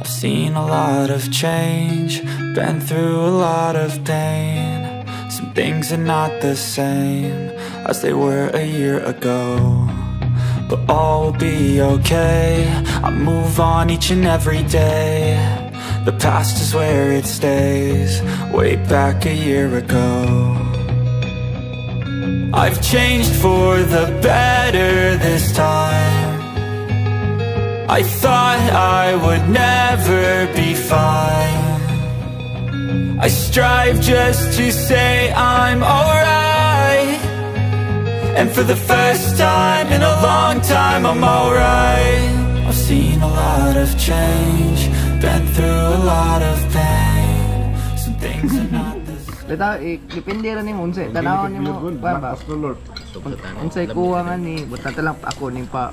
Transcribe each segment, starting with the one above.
I've seen a lot of change, been through a lot of pain. Some things are not the same as they were a year ago, but all will be okay. I move on each and every day. The past is where it stays, way back a year ago. I've changed for the better this time. I thought I would never be fine. I strive just to say I'm alright, and for the first time in a long time I'm alright. I've seen a lot of change, been through a lot of pain. Some things are not the same. Leta, depende rin ni mo unsay tanawon nimo ba. Unsay kuha nga ni butata lang ako ning pa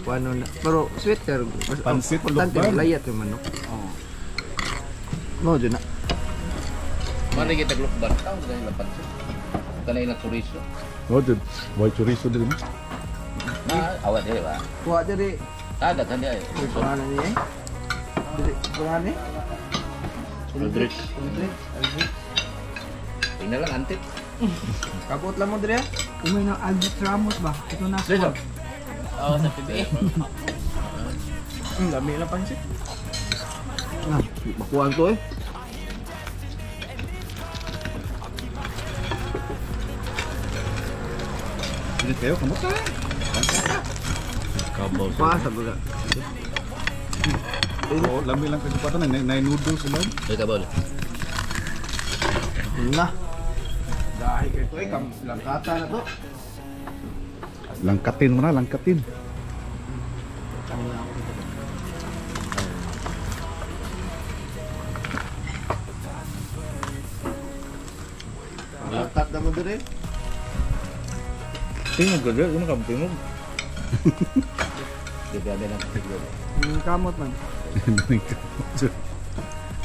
ano na. Pero sweater pansit importante layat yung manok. Oo. No, dyan na. Mana kita glukban tao sa pansit. Kanay na chorizo. Oh, dud. Why chorizo din? Awat dire ba? Kuha diri. Tagat han dia. Kuha na niya. Diri kuha ni. Aldrich. Tingnan lang antit. Kapot lang mo diri. Umay ng Albert Ramos ba? Ito na Dito. Oh, sa PBA. Dami lang pansit. Nah, makuha to eh. Ini kayo kamusta? Kabol. Pasa ba? Oh, lambi lang kasi pata na noodles sila. Ay kabol. Nah. Dahil kay to eh langkata na to. Langkatin mo na, langkatin. Langkat na mo diri. Tingog gede, ano ka tingog? Dito ada lang siguro. Kamot man.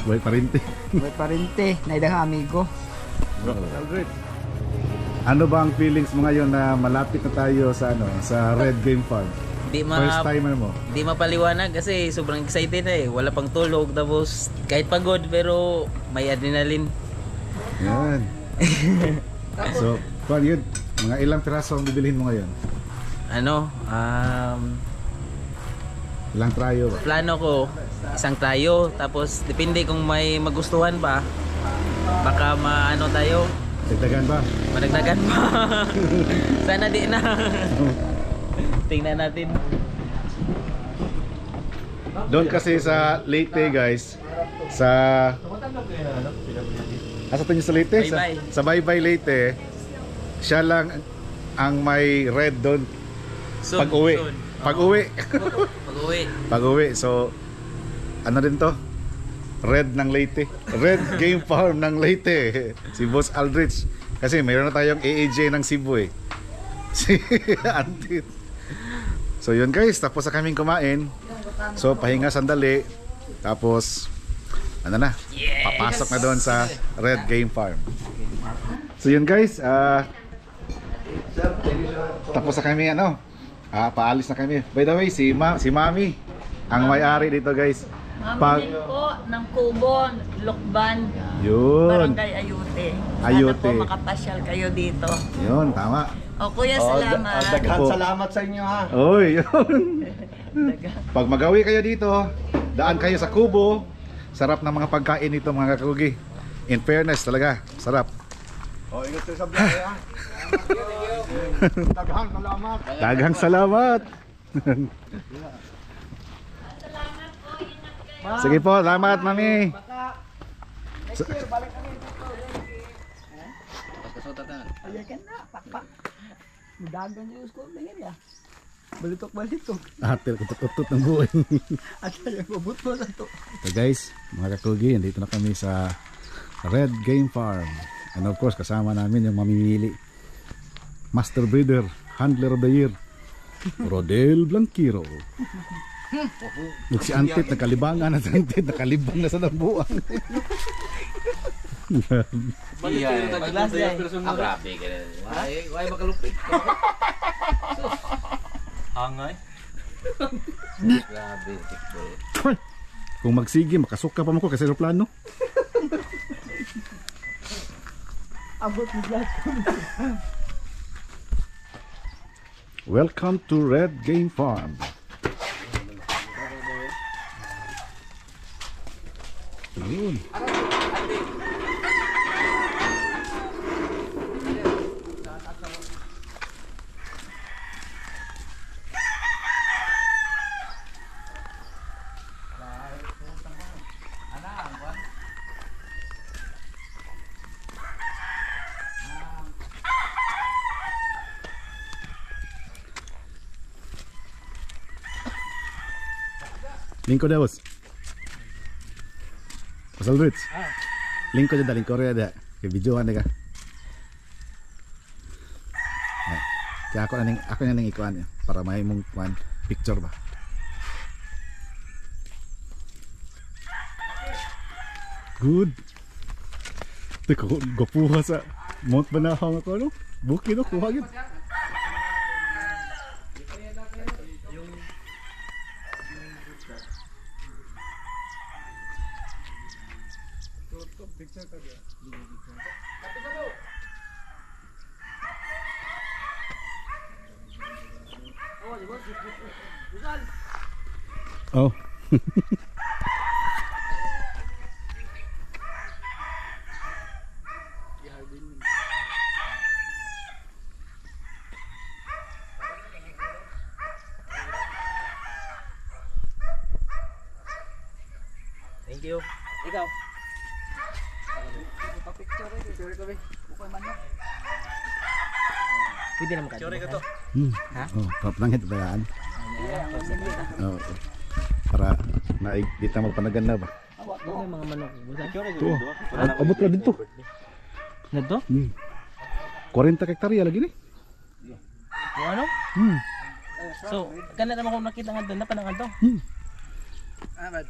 Buhay parinte. May parente, naidang amigo. Great. Ano ba ang feelings mo ngayon na malapit na tayo sa sa Red Game Farm? First timer mo? Di mapaliwanag kasi sobrang excited na eh. Wala pang tulog tapos kahit pagod pero may adrenaline. Yan. So, kung yun, mga ilang piraso ang bibilhin mo ngayon? Ilang trayo ba? Plano ko isang tayo tapos depende kung may magustuhan pa. Baka maano tayo. Dagdagan ba? Madagdagan pa. Sana di na. Tingnan natin. Doon kasi sa Leyte guys, sa asa to niyo sa Leyte? Baybay. Sa Baybay Leyte, siya lang ang may red doon. Pag-uwi. Pag-uwi. Pag-uwi. Pag-uwi. So ano din to? Red ng Leyte. Red Game Farm ng Leyte. Si Boss Aldrich. Kasi mayroon na tayong AAJ ng Cebu eh. Si Antit. So yun guys, tapos na kaming kumain. So pahinga sandali. Tapos ano na? Yes! Papasok na doon sa Red Game Farm. So yun guys, tapos na kami paalis na kami. By the way, si Mami ang may-ari dito guys. Mami po ng Kubon, Lukban, Yun. Barangay Ayute. Ayute. Sana po makapasyal kayo dito. Yun, tama. O kuya, salamat. Daghan salamat sa inyo ha. Oy, yun. Pag magawi kayo dito, daan kayo sa Kubo. Sarap ng mga pagkain nito mga kakugi. In fairness talaga, sarap. O, ingat kayo sa biyahe ha. Daghang salamat. Daghang salamat. Sige po, salamat Mami. Balik kami dito. Pagkasutat na. Ayakan na, pakpak. Dagan yung school na yan ya. Balitok. Atil kutot-kutot ng buhay. At yung mabuto na to. So guys, mga kakugi, dito na kami sa Red Game Farm. And of course, kasama namin yung mamimili. Master Breeder, Handler of the Year, Rodel Blanquiro. Si Antit, nakalibangan na si Antit, nakalibang na sa nabuang. Grabe ka rin. Why makalupit? Angay? Grabe, tikbo. Kung magsige, makasuka pa mo ko kasi aeroplano. Abot ni Vlad. Welcome to Red Game Farm. Yun. Lingko dah bos. Pasal duit. Lingko je dah, lingko rea dah. Ke videoan dah. Kaya ako na ning ikuan para may mong kuan picture ba. Good. Teko gopuha sa Mount Banahong ako no. Bukid no kuha gid. Oh. Thank you. Ikaw. Picture ko be. Bukoy manok. Pwede naman ka. Ha? Oh, top lang ito bayaan. Oh. Para naig dito magpanagan na ba? May mga manok. Ito. Abot na dito. Na to? 40 hektarya lagi ni. O ano? Hmm. So, kana naman kung nakita nga doon na panangal to. Ahmad.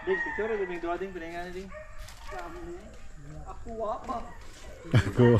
Ding picture ko ding duading pinangan ding. Aku apa? Ako.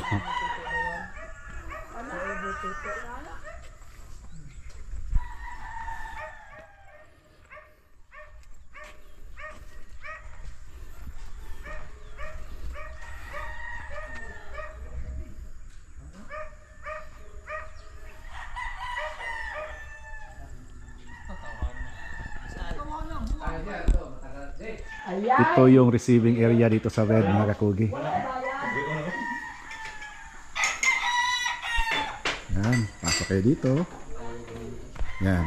Ito yung receiving area dito sa Red mga kakugi. Yan, pasok kayo dito. Yan.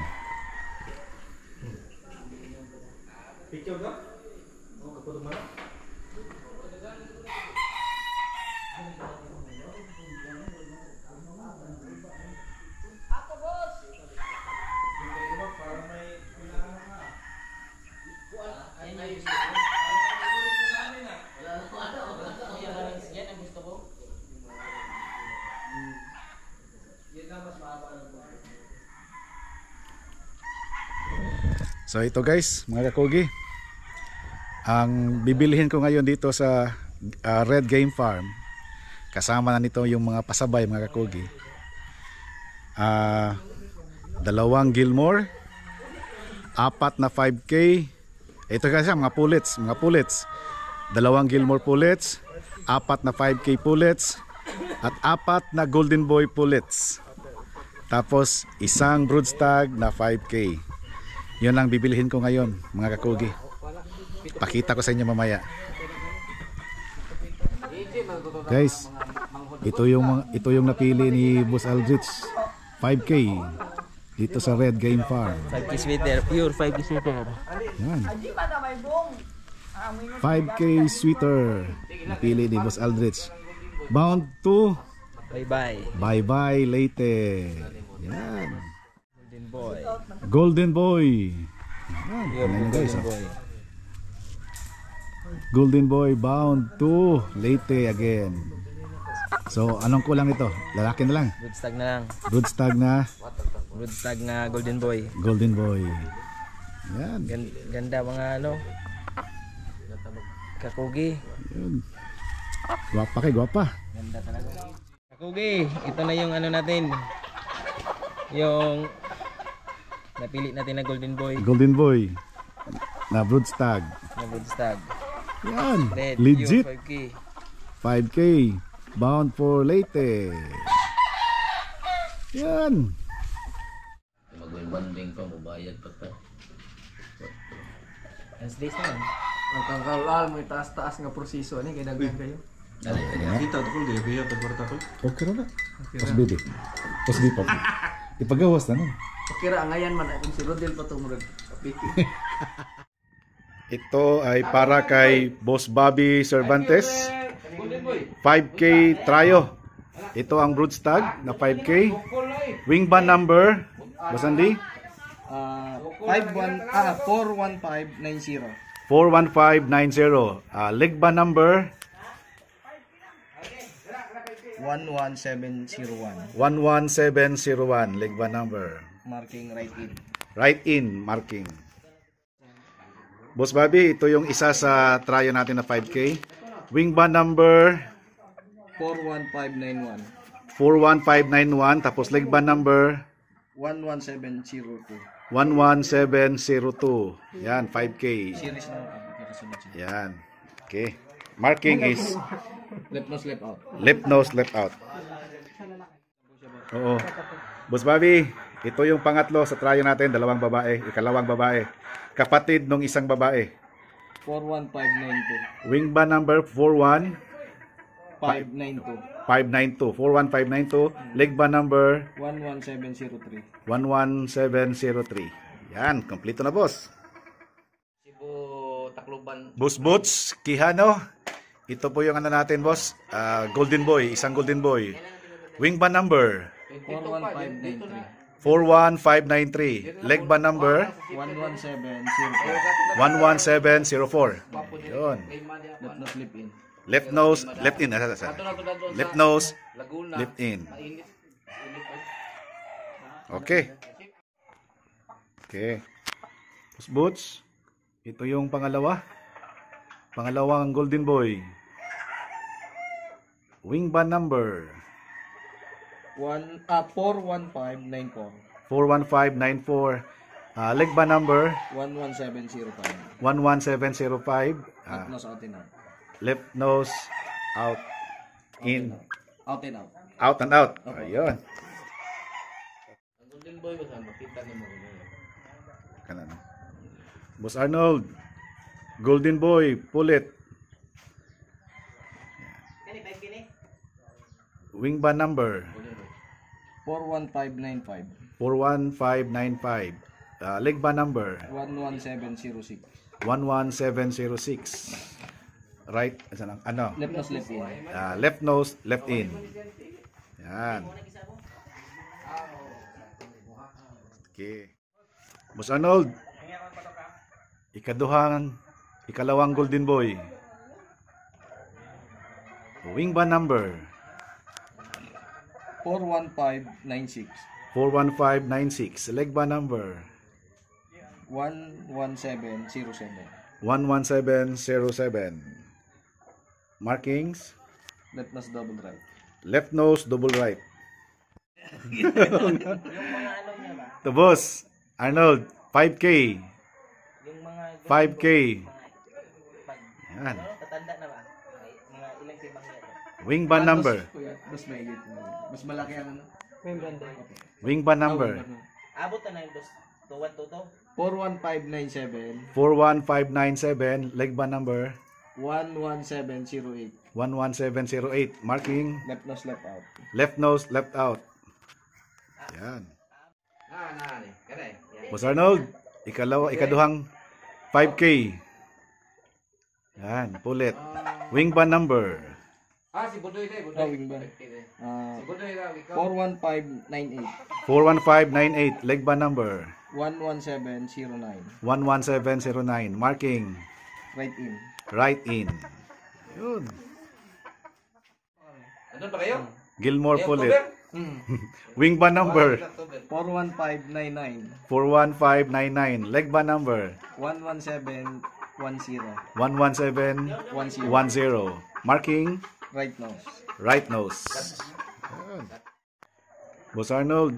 So ito guys, mga kakugi, ang bibilihin ko ngayon dito sa Red Game Farm, kasama na nito yung mga pasabay mga kakugi, 2 Gilmore, 4 na 5K, ito kasi mga pullets, 2 Gilmore pullets, 4 na 5K pullets, at 4 na Golden Boy pullets, tapos 1 broodstag na 5K. Yun lang bibilihin ko ngayon mga kakugi. Pakita ko sa inyo mamaya. Guys, ito yung napili ni Boss Aldrich. 5K dito sa Red Game Farm. 5K sweater, pure 5K sweater. Yan. 5K sweater napili ni Boss Aldrich. Bound to bye-bye Leyte. Yan. Golden Boy. Yan guys. Golden Boy bound to Leyte again. So anong kulang ito? Lalaki na lang. Broodstag na lang. Broodstag na Golden Boy. Golden Boy. Yan. Ganda mga ano. Kakugi. Yun. Gwapa kay gwapa. Ganda talaga. Okay, ito na yung ano natin. Yung napili natin na Golden Boy. Golden Boy na broodstag. Na Woodstag. Yan, Red, legit. 5K. 5K bound for Leyte. Yan. Mag-banding pa, mabayad pa ta. As days na yan. Ang kangkalal mo taas-taas nga proseso ni kay daghan kayo. Dali, dali. Okay na. Posbidi. Posbidi pa. Ipagawas na nun. Kira ngayon man kung si Rodel pa tumurag. Ito ay para kay Boss Bobby Cervantes. 5K Trayo. Ito ang broodstag na 5K. Wingband number, Boss Andy? 41590. 41590. Legband number 11701. 11701. Legband number. Marking right in. Right in marking. Boss Bobby, ito yung isa sa trayo natin na 5K. Wingband number 41591. 41591. Tapos legband number 11702. 11702. Yan, 5K. Series na kasunod siya. Yan. Okay. Marking is Left nose, left out. left nose, left out. Oo. Boss Bobby, ito yung pangatlo sa trayo natin. Dalawang babae, ikalawang babae. Kapatid nung isang babae. 41592. Wingband number 592. 41592. 41592. Legband number 11703. 11703. Yan, kompleto na boss. Cebu, Tacloban. Boss Boots, Quijano. Ito po yung ano natin boss. Golden Boy, isang Golden Boy. Wingband number 41593. 41593. Legband number 11704. 11704. Yun. Left nose, left in. Left nose, left in. Left nose, left in. Okay. Okay. Boss Boots, ito yung pangalawa. Pangalawang Golden Boy. Wingband number 41594. 41594. Legband number 11705. 11705. Left nose, out and out. Left nose, out, in, Out and out. out and out. Ayun. Ang Golden Boy ba saan? Makita ni mo. Kanan. Boss Arnold, Golden Boy, pulit. Wingband number 41595. 41595. Legband number 11706. 11706. Right, ano? Left nose, left in. Left nose, left in. Yan. Okay. Boss Arnold, ikalawang Golden Boy. Wingband number 41596. 41596. Legband number 11707. 11707. Markings Left nose, double right. left nose, double right. To boss Arnold, 5K. Yung mga 5K. Yan. tatanda na ba? Mga ilang tibang nito. Wingban number. Mas maigit. Mas malaki ang ano. Wingban number. Abot na yung 2122. 41597. 41597. Legban number 11708. 11708. Marking Left nose, left out. left nose, left out. Yan. Boss Arnold, ikaduhang 5K. Yan, pulit. Wingban number Si Budoy na, Wing ba? 41598. 41598. Legban number 11709. 11709. Marking Right in. right in. Yun. Andun ba kayo? Gilmore pulit. Wingban number 41599. 41599. Legban number 11710. 11710. Marking Right nose. Right nose. Ayan. Boss Arnold,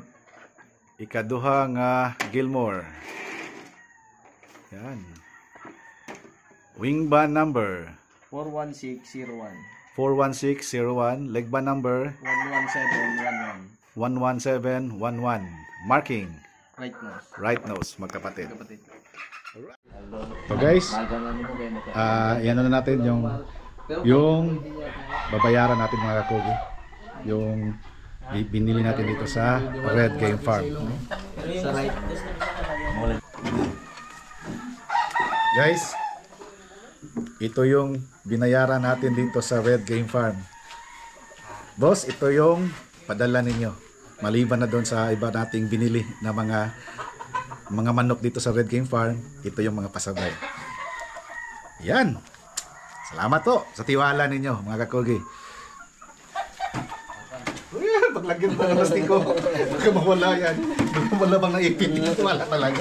ikaduha nga Gilmore. Yan. Wing band number 41601. 41601. Leg band number 11711. 11711. Marking Right nose. right nose, magkapatid. So guys, yan na natin yung babayaran natin mga kakugi. Yung binili natin dito sa Red Game Farm. Guys, ito yung binayaran natin dito sa Red Game Farm. Boss, ito yung padala ninyo. Maliban na doon sa iba nating binili na mga manok dito sa Red Game Farm, ito yung mga pasabay. Yan. Salamat po sa tiwala ninyo mga kakugi. Paglagyan mo ng plastiko, baka mawala yan. Baka wala bang naipit. Wala talaga.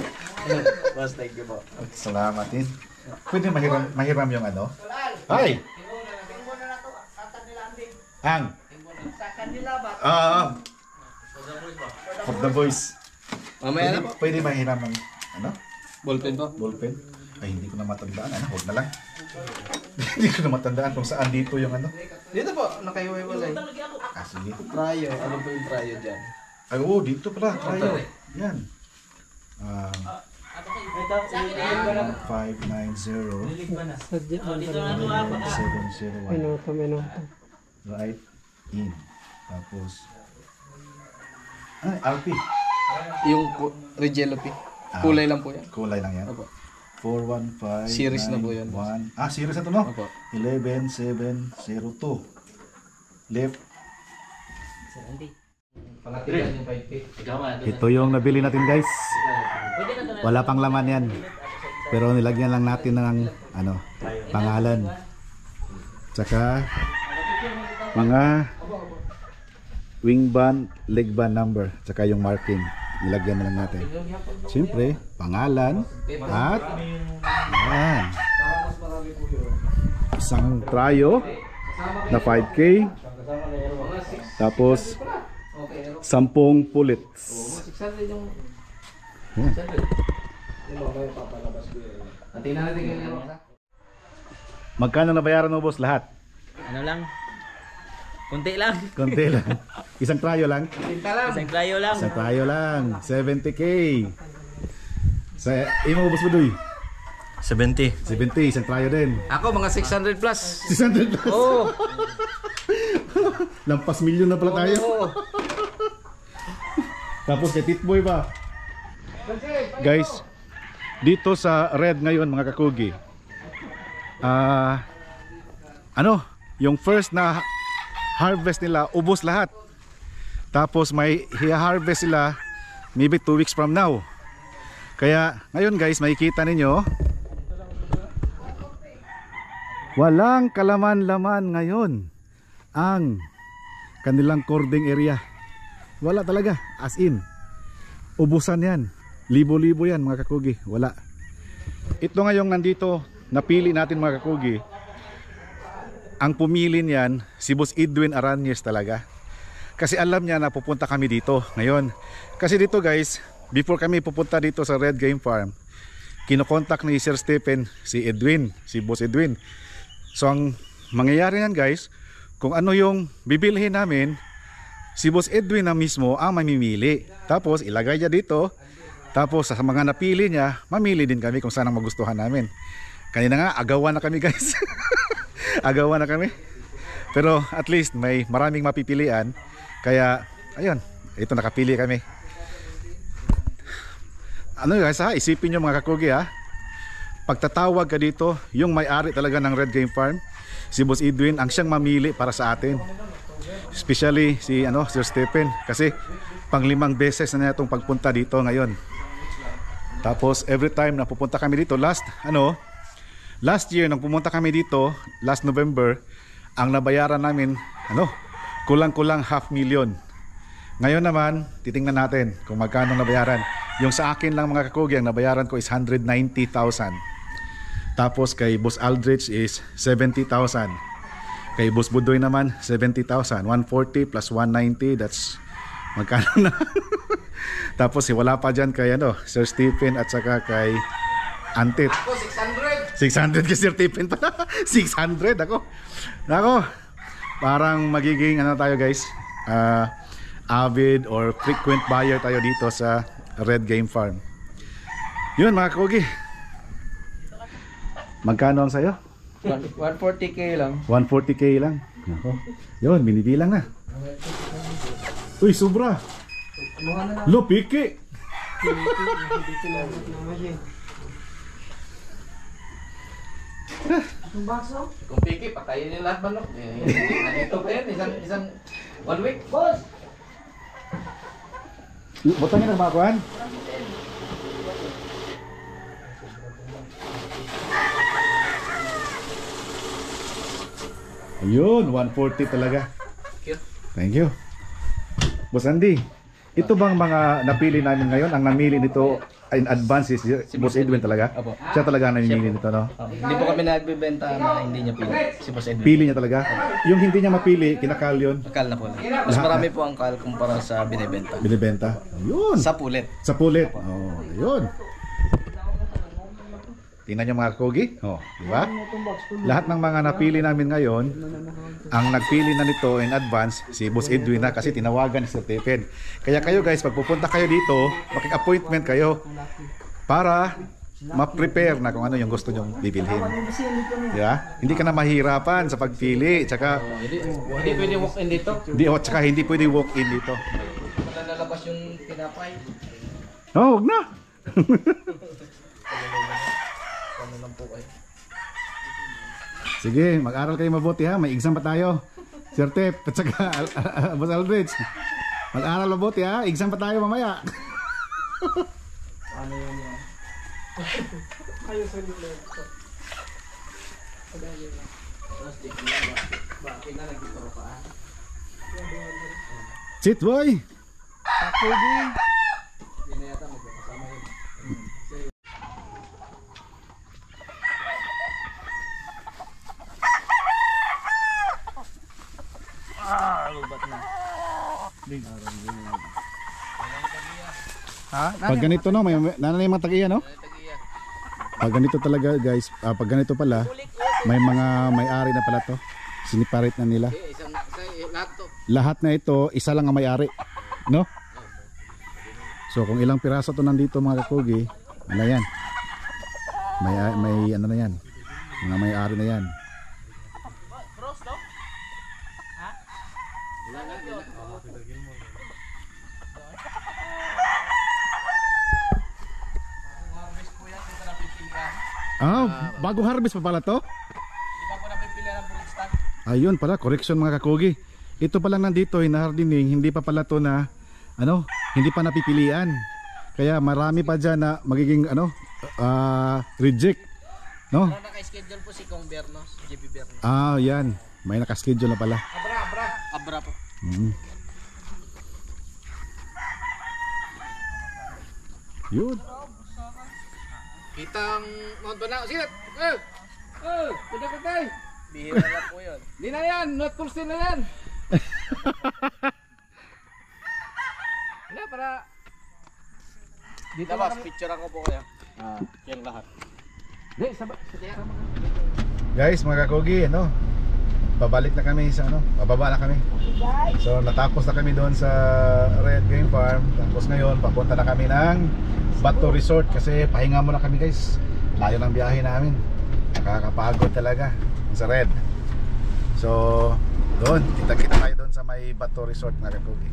Boss, thank you po. Salamat din. Pwede mahiram yung ano? Ay! Ang? Of the boys. Mamaya na po. Pwede mahiram ng ano? Ballpen po. Ballpen? Ay, hindi ko na matandaan. Ano? Huwag na lang. Hindi ko na matandaan kung saan dito yung ano. Dito po, nakaiwalay. Ah, sige. Tryo. Ano po yung tryo dyan? Ay, oo, dito pala. Tayo. Yan. 590 right in. Tapos RP. Yung Regelo P. Kulay lang po yan. Kulay lang yan. Opo. 415 Series na po yan. 1. Series na to no? Opo. 11702. Left. Pangatigan yung 5K. Ito yung nabili natin guys. Wala pang laman yan. Pero nilagyan lang natin ng ano, pangalan. Tsaka mga wing band, leg band number, tsaka yung marking. Nilagyan na lang natin. Siyempre, pangalan at yan. Isang tryo na 5K. Tapos 10 pullets. Yan. Magkano nabayaran mo boss lahat? Ano lang? Kunti lang. Konti lang. Isang tryo lang? Isang tryo lang. Isang tryo lang. 70K. Sa imo boss Budoy? 70. 70, isang tryo din. Ako mga 600 plus. 600 plus. Oo. Lampas milyon na pala tayo. Oo. Tapos kay Titboy pa. Guys, dito sa Red ngayon mga kakugi, yung first na harvest nila, ubos lahat. Tapos may i-harvest sila maybe 2 weeks from now. Kaya ngayon guys, makikita ninyo walang kalaman-laman ngayon ang kanilang cording area. Wala talaga, as in ubusan yan, libo-libo yan mga kakugi, wala. Ito ngayong nandito, napili natin mga kakugi. Ang pumili niyan si Boss Edwin Arañez talaga, kasi alam niya na pupunta kami dito ngayon. Kasi dito guys, before kami pupunta dito sa Red Game Farm, kinokontak ni Sir Stephen si Edwin, si Boss Edwin. So ang mangyayari yan guys, kung ano yung bibilhin namin, si Boss Edwin na mismo ang mamimili. Tapos ilagay niya dito. Tapos sa mga napili niya, mamili din kami kung saan ang magustuhan namin. Kanina nga, agawan na kami guys. Agawan na kami. Pero at least may maraming mapipilian. Kaya, ayun, ito nakapili kami. Ano guys ha, isipin nyo mga kakugi ha. Pagtatawag ka dito, yung may-ari talaga ng Red Game Farm, si Boss Edwin, ang siyang mamili para sa atin. Especially si Sir Stephen, kasi pang-5 beses na niya itong pagpunta dito ngayon. Tapos every time na pupunta kami dito, last year nang pumunta kami dito, last November, ang nabayaran namin kulang-kulang 500,000. Ngayon naman, titingnan natin kung magkano nabayaran. Yung sa akin lang mga kakugi, ang nabayaran ko is 190,000. Tapos kay Boss Aldrich is 70,000. Kay Boss Budoy naman 70,000. 140 plus 190, that's magkano na? Tapos wala pa dyan kay Sir Stephen at saka kay Antit. Ako, 600 600. kay Sir Stephen pala. 600 ako. Nako, parang magiging tayo guys, avid or frequent buyer tayo dito sa Red Game Farm. Yun mga Kogi. Magkano ang sayo? 140k lang. 140k lang. Nako. Yun, binibilang na. Uy, sobra. Lo, piki. Kung piki, patayin yung lahat manok. Nandito pa yan, isang 1 week. Boss! Botang niya nagmakuhan? Ayun, 140 talaga. Thank you. Boss Andy, ito bang mga napili namin ngayon, ang namili nito in advance si Boss Edwin talaga? Opo. Siya talaga ang namimili nito, no? Hindi po kami nagbebenta na hindi niya pili. Si Boss Edwin. Pili niya talaga. Yung hindi niya mapili, kinakal yun. Akal na po. Mas marami po ang kal kumpara sa binibenta. Binibenta. Ayun. Sa pulit. Sa pulit. Oh, ayun. Tingnan niyo mga Kogi. Oh, di ba? Lahat ng mga napili namin ngayon, ang nagpili na nito in advance si Boss Edwin na kasi tinawagan ni Sir Stephen. Kaya kayo guys, pag pupunta kayo dito, makik-appointment kayo para ma-prepare na kung ano yung gusto nyong bibilhin. Di ba? Hindi ka na mahirapan sa pagpili. Tsaka, Hindi pwede walk-in dito. tsaka hindi pwede walk-in dito. Wala nalabas yung tinapay. Oh, huwag na. Sige, mag-aral kayo mabuti ha. May exam pa tayo. Sir Tep, at saka Boss Aldrich. Mag-aral mabuti ha. Exam pa tayo mamaya. Ano yan yan? Kayo sa nila. Sit boy. Pag ganito no, may nanay mga tagiya no? Pag ganito talaga guys, pag ganito pala, may mga may-ari na pala to. Siniparate na nila. Lahat na ito, isa lang ang may-ari, no? So kung ilang piraso to nandito mga kakugi, ano yan? May ano na yan? Mga may-ari na yan. Bago harvest pa pala to? Ayun pala, correction mga kakugi. Ito pa lang nandito, hinahardening, hindi pa pala to na hindi pa napipilian. Kaya marami pa dyan na magiging reject. No? Naka-schedule po si Kong Bernos, JP Bernos. Yan. May naka-schedule na pala. Abra po. Yun. Kitang Mount Banao. Sige! Punta ka tayo! Bihira lang po yun. Di na yan! Not for sale na yan! Hindi, para... Dito Labas, picture ako po kaya. Yan lahat. Hindi, sa Guys, mga kakugi, babalik na kami sa bababa na kami. So natapos na kami doon sa Red Game Farm. Tapos ngayon papunta na kami ng Bato Resort kasi pahinga muna kami guys. Layo ng biyahe namin. Nakakapagod talaga sa Red. So doon, kita tayo doon sa may Bato Resort mga kakugi.